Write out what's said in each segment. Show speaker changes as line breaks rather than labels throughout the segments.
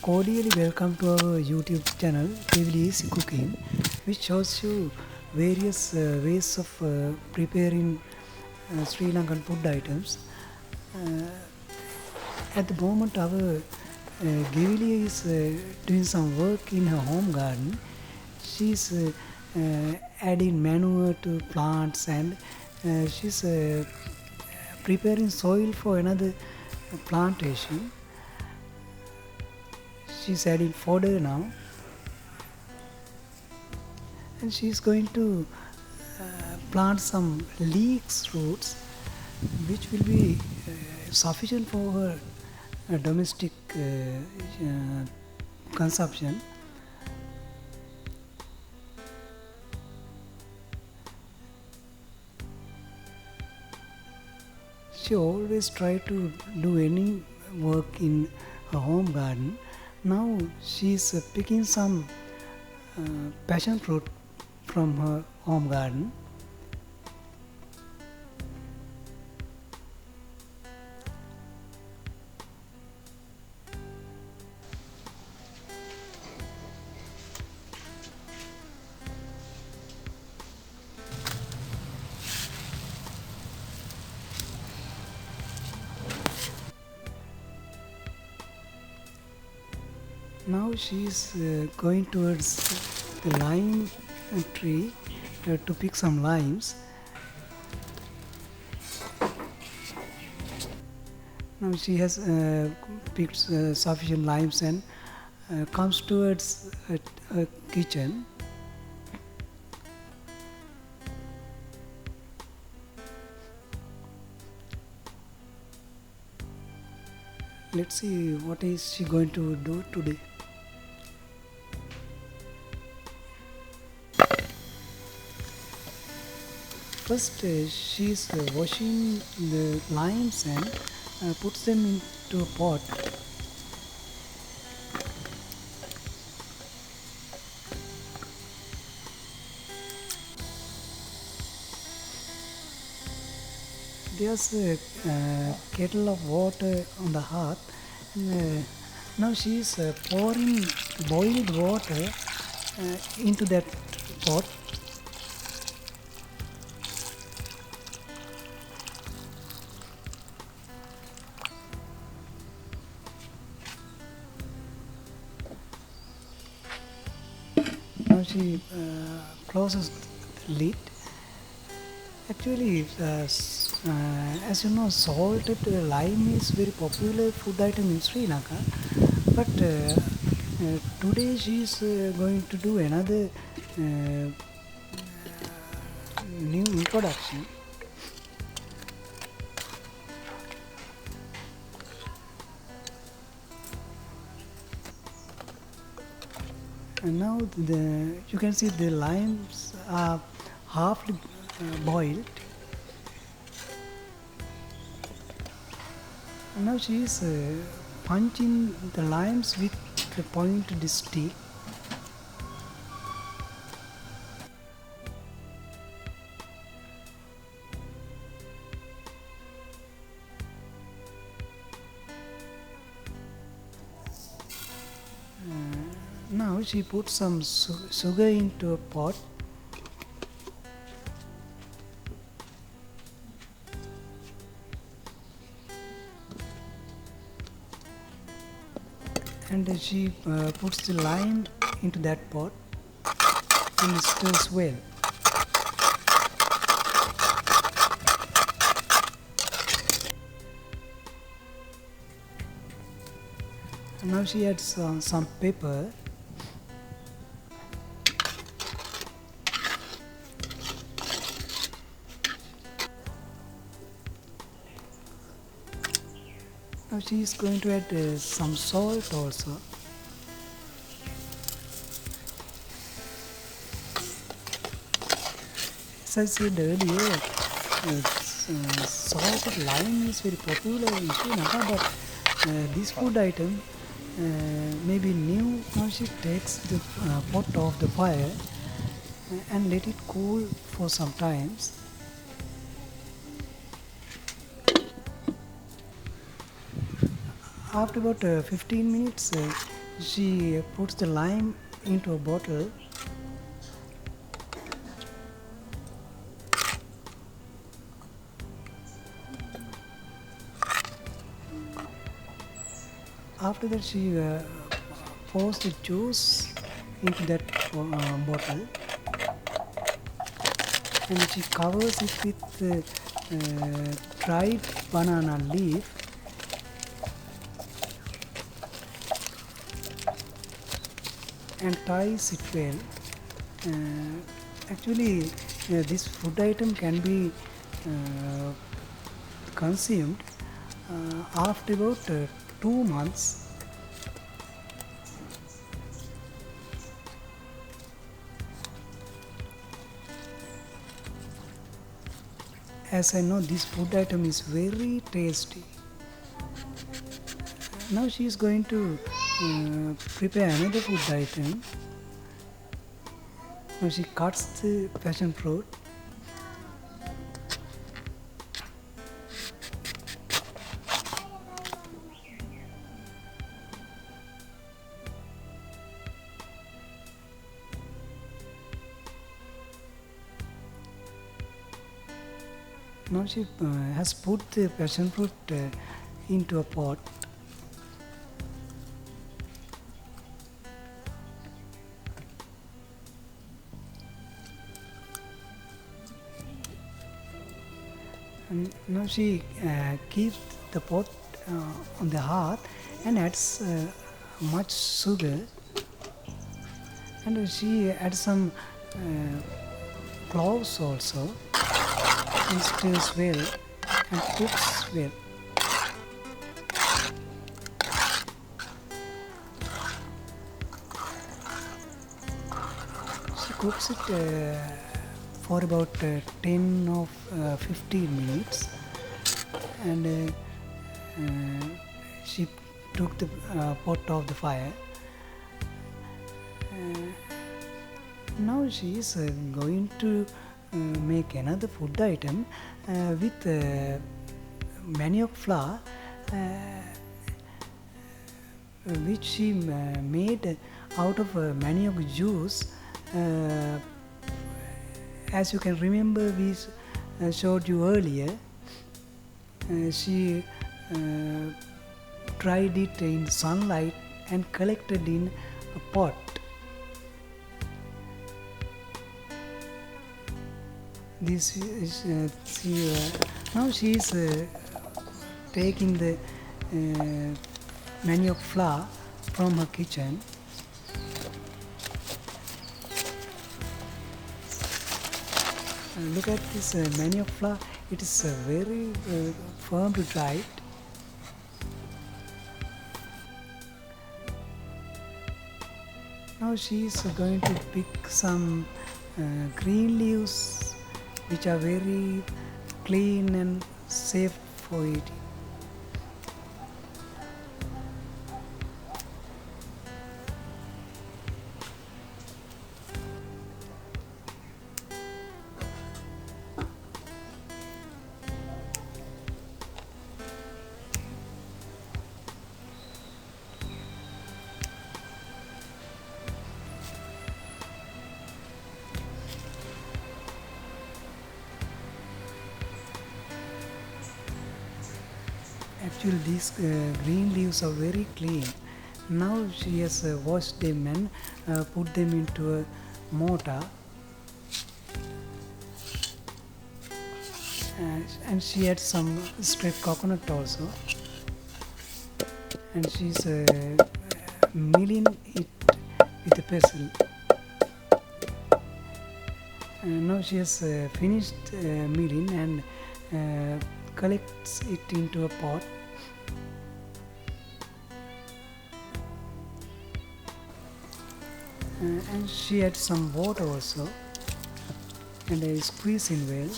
Cordially welcome to our YouTube channel Geviliya Cooking, which shows you various ways of preparing Sri Lankan food items. Uh, at the moment, our Geviliya is doing some work in her home garden. She's adding manure to plants and she's preparing soil for another plantation. She's adding fodder now, and she's going to plant some leeks roots which will be sufficient for her domestic consumption. She always try to do any work in her home garden. Now she's picking some passion fruit from her home garden. Now she is going towards the lime tree to pick some limes. Now she has picked sufficient limes and comes towards a kitchen. Let's see what is she going to do today. First, she's washing the limes and puts them into a pot. There's a kettle of water on the hearth. And, now she's pouring boiled water into that pot. Now she closes the lid. Actually, as you know, salted lime is very popular food item in Sri Lanka. But today she is going to do another new introduction. And now you can see the limes are half boiled. And now she is punching the limes with the pointed stick. Now she puts some sugar into a pot. And she puts the lime into that pot and stirs well. And now she adds some pepper. Now she is going to add some salt also. As I said earlier, salted lime is very popular in Sri Lanka, but this food item may be new. Now she takes the pot off the fire and let it cool for some times. After about 15 minutes, she puts the lime into a bottle. After that, she pours the juice into that bottle, and she covers it with dried banana leaf, and ties it well. Actually, this food item can be uh, consumed after about 2 months. As I know, this food item is very tasty. Now she is going to prepare another food item. Now she cuts the passion fruit. Now she has put the passion fruit into a pot. And now she keeps the pot on the hearth and adds much sugar, and she adds some cloves also, and stirs well and cooks well. She cooks it for about 10 or 15 minutes, and she took the pot off the fire. Now she is going to make another food item with manioc flour, which she made out of manioc juice. As you can remember, we showed you earlier, she dried it in sunlight and collected in a pot. This is now she is taking the manioc flour from her kitchen. Look at this manioc flour. It is very firm to dry it. Now she is going to pick some green leaves, which are very clean and safe for eating. Actually, these green leaves are very clean. Now she has washed them and put them into a mortar, and she had some scraped coconut also, and she's milling it with a pestle. Now she has finished milling and collects it into a pot. And she adds some water also, and I squeeze in well.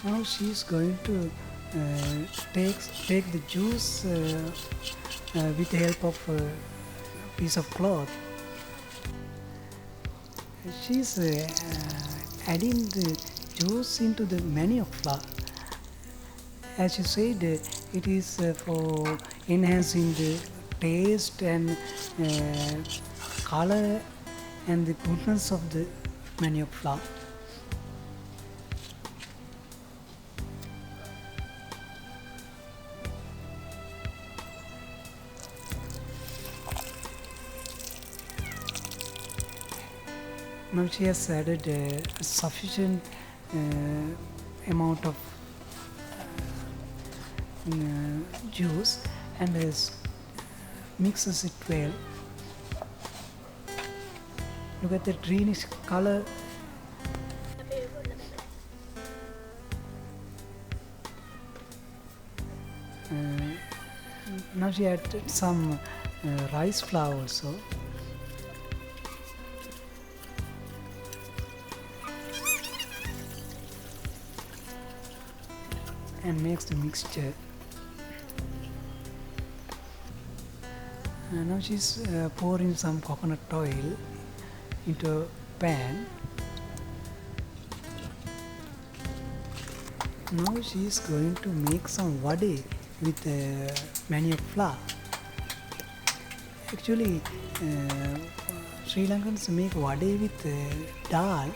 Now she is going to take the juice with the help of a piece of cloth. She's adding the juice into the manioc flour. As you said, it is for enhancing the taste and color and the goodness of the manioc flour. Now she has added a sufficient amount of juice and mixes it well. Look at the greenish color. Now she added some rice flour also. And makes the mixture. Now she's pouring some coconut oil into a pan. Now she is going to make some vade with manioc flour. Actually, Sri Lankans make vade with dal,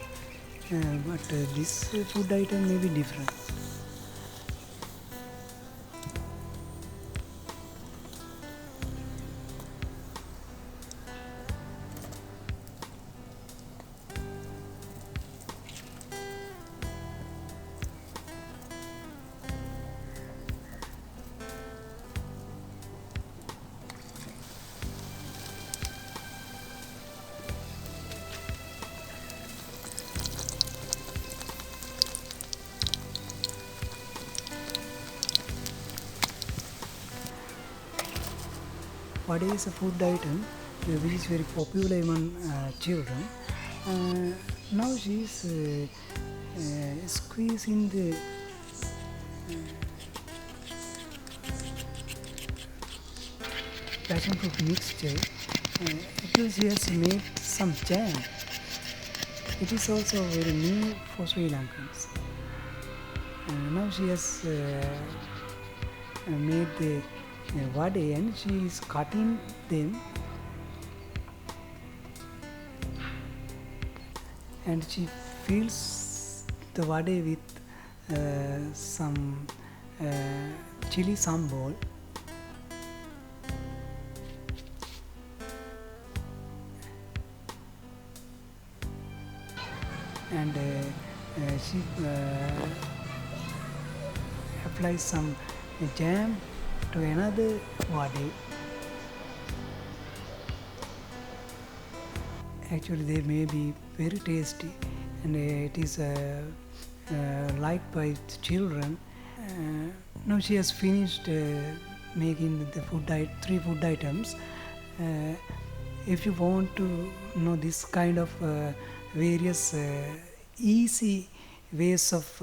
but this food item may be different. Vade is a food item which is very popular among children. Now she is squeezing the passion fruit mixture. Actually, she has made some jam. It is also very new for Sri Lankans. Now she has made the vade and she is cutting them, and she fills the vade with some chili sambal. And she applies some jam to another vade. Actually, they may be very tasty, and it is liked by the children. Now she has finished making the three food items. If you want to know this kind of various easy ways of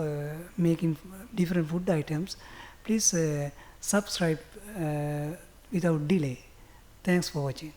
making different food items, please subscribe without delay. Thanks for watching.